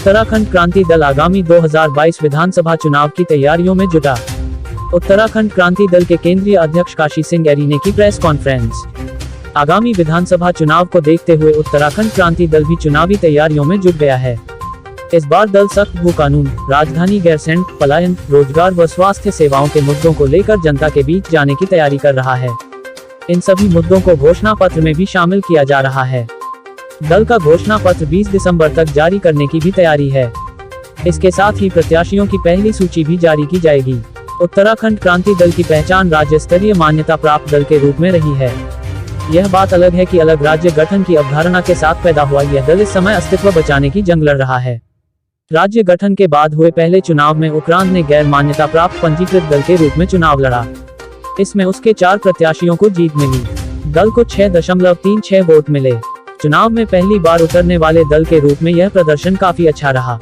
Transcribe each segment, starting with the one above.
उत्तराखंड क्रांति दल आगामी 2022 विधानसभा चुनाव की तैयारियों में जुटा। उत्तराखंड क्रांति दल के केंद्रीय अध्यक्ष काशी सिंह ऐरी ने की प्रेस कॉन्फ्रेंस। आगामी विधानसभा चुनाव को देखते हुए उत्तराखंड क्रांति दल भी चुनावी तैयारियों में जुट गया है। इस बार दल सख्त भू कानून, राजधानी गैरसैंण, पलायन, रोजगार व स्वास्थ्य सेवाओं के मुद्दों को लेकर जनता के बीच जाने की तैयारी कर रहा है। इन सभी मुद्दों को घोषणा पत्र में भी शामिल किया जा रहा है। दल का घोषणा पत्र 20 दिसंबर तक जारी करने की भी तैयारी है। इसके साथ ही प्रत्याशियों की पहली सूची भी जारी की जाएगी। उत्तराखंड क्रांति दल की पहचान राज्य स्तरीय मान्यता प्राप्त दल के रूप में रही है। यह बात अलग है कि अलग राज्य गठन की अवधारणा के साथ पैदा हुआ यह दल इस समय अस्तित्व बचाने की जंग लड़ रहा है। राज्य गठन के बाद हुए पहले चुनाव में उत्तराखंड ने गैर मान्यता प्राप्त पंजीकृत दल के रूप में चुनाव लड़ा। इसमें उसके 4 प्रत्याशियों को जीत मिली। दल को 6.36 वोट मिले। चुनाव में पहली बार उतरने वाले दल के रूप में यह प्रदर्शन काफी अच्छा रहा।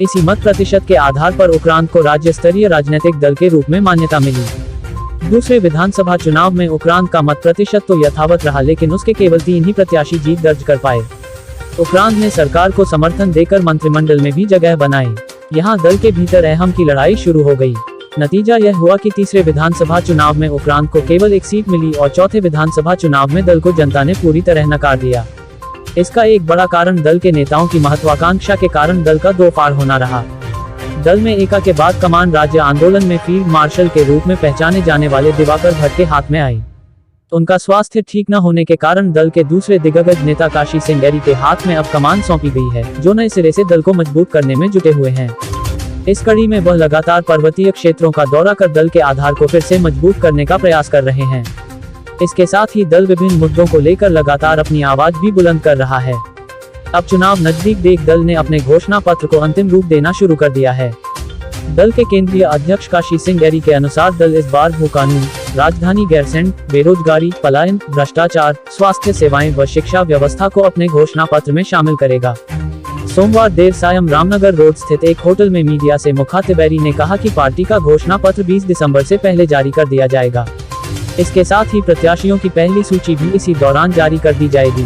इसी मत प्रतिशत के आधार पर उत्तराखंड को राज्य स्तरीय राजनीतिक दल के रूप में मान्यता मिली। दूसरे विधानसभा चुनाव में उत्तराखंड का मत प्रतिशत तो यथावत रहा, लेकिन उसके केवल 3 ही प्रत्याशी जीत दर्ज कर पाए। उत्तराखंड ने सरकार को समर्थन देकर मंत्रिमंडल में भी जगह बनाई। यहाँ दल के भीतर अहम की लड़ाई शुरू हो गई। नतीजा यह हुआ कि तीसरे विधानसभा चुनाव में उत्तराखंड को केवल 1 सीट मिली और चौथे विधानसभा चुनाव में दल को जनता ने पूरी तरह नकार दिया। इसका एक बड़ा कारण दल के नेताओं की महत्वाकांक्षा के कारण दल का 2 फाड़ होना रहा। दल में एका के बाद कमान राज्य आंदोलन में फील्ड मार्शल के रूप में पहचाने जाने वाले दिवाकर भट्ट के हाथ में आई। उनका स्वास्थ्य ठीक न होने के कारण दल के दूसरे दिग्गज नेता काशी सिंह ऐरी के हाथ में अब कमान सौंपी गई है, जो नए सिरे से दल को मजबूत करने में जुटे हुए हैं। इस कड़ी में वह लगातार पर्वतीय क्षेत्रों का दौरा कर दल के आधार को फिर से मजबूत करने का प्रयास कर रहे हैं। इसके साथ ही दल विभिन्न मुद्दों को लेकर लगातार अपनी आवाज भी बुलंद कर रहा है। अब चुनाव नजदीक देख दल ने अपने घोषणा पत्र को अंतिम रूप देना शुरू कर दिया है। दल के केंद्रीय अध्यक्ष काशी सिंह ऐरी के अनुसार दल इस बार भू कानून, राजधानी गैरसैंण, बेरोजगारी, पलायन, भ्रष्टाचार, स्वास्थ्य सेवाएं व शिक्षा व्यवस्था को अपने घोषणा पत्र में शामिल करेगा। सोमवार देर सायं रामनगर रोड स्थित एक होटल में मीडिया से मुखातिब ऐरी ने कहा कि पार्टी का घोषणा पत्र 20 दिसंबर से पहले जारी कर दिया जाएगा। इसके साथ ही प्रत्याशियों की पहली सूची भी इसी दौरान जारी कर दी जाएगी।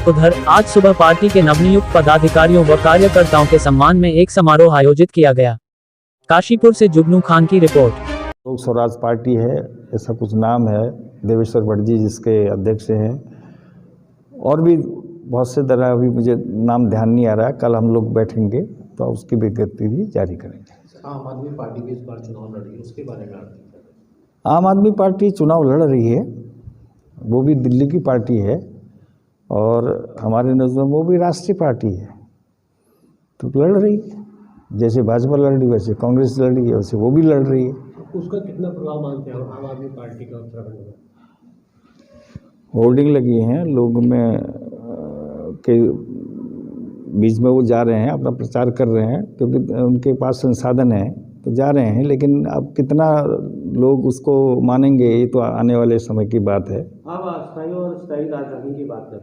उधर आज सुबह पार्टी के नवनियुक्त पदाधिकारियों व कार्यकर्ताओं के सम्मान में एक समारोह आयोजित किया गया। काशीपुर से जुगनू खान की रिपोर्ट। लोक स्वराज पार्टी है, ऐसा कुछ नाम है। देवेश्वर भट्ट जी जिसके अध्यक्ष हैं, और भी बहुत से तरह, अभी मुझे नाम ध्यान नहीं आ रहा है। कल हम लोग बैठेंगे तो उसकी विज्ञप्ति भी जारी करेंगे। आम आदमी पार्टी भी इस बार चुनाव लड़ रही है, उसके बारे में आम आदमी पार्टी चुनाव लड़ रही है। वो भी दिल्ली की पार्टी है और हमारे नज़र में वो भी राष्ट्रीय पार्टी है, तो लड़ रही है। जैसे भाजपा लड़ रही वैसे कांग्रेस लड़ रही है, वैसे वो भी लड़ रही है। उसका कितना प्रभाव मानते हैं आम आदमी पार्टी का उत्तराखंड में? होर्डिंग लगी हैं, लोग में के बीच में वो जा रहे हैं, अपना प्रचार कर रहे हैं, क्योंकि उनके पास संसाधन है तो जा रहे हैं। लेकिन अब कितना लोग उसको मानेंगे, ये तो आने वाले समय की बात है। अब अस्थायी और स्थायी राजधानी की बात करें।